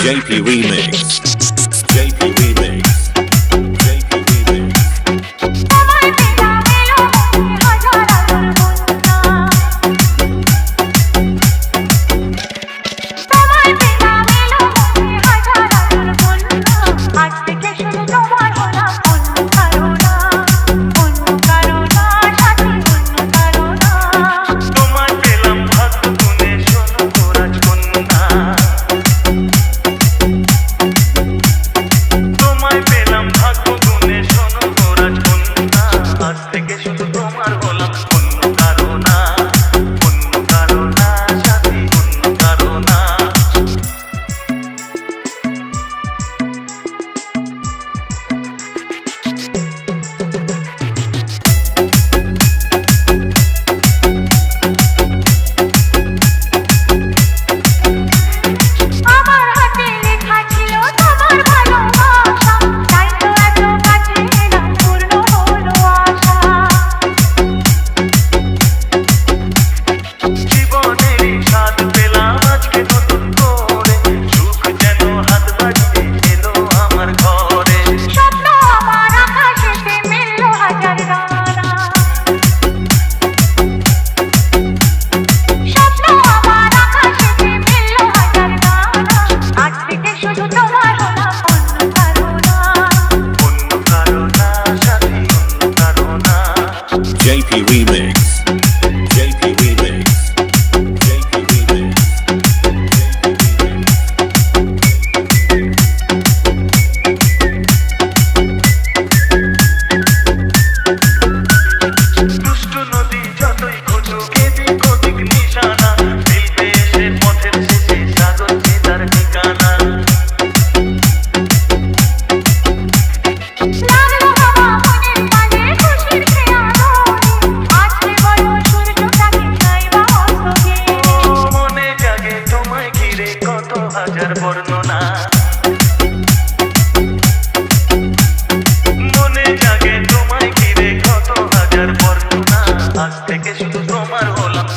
JP Remix. JP Remix. JP Remix. JP Remix. JP Remix. JP Remix. দুষ্ট নদী যতই খুঁজুক এদিক ওদিক নিশানা মিলবে এসে পথের শেষে সাগর তার ঠিকানা। হাজার বর্ণনা মনে জাগে তোমায় ঘিরে কত হাজার বর্ণনা আজ থেকে শুধু তোমার হলাম।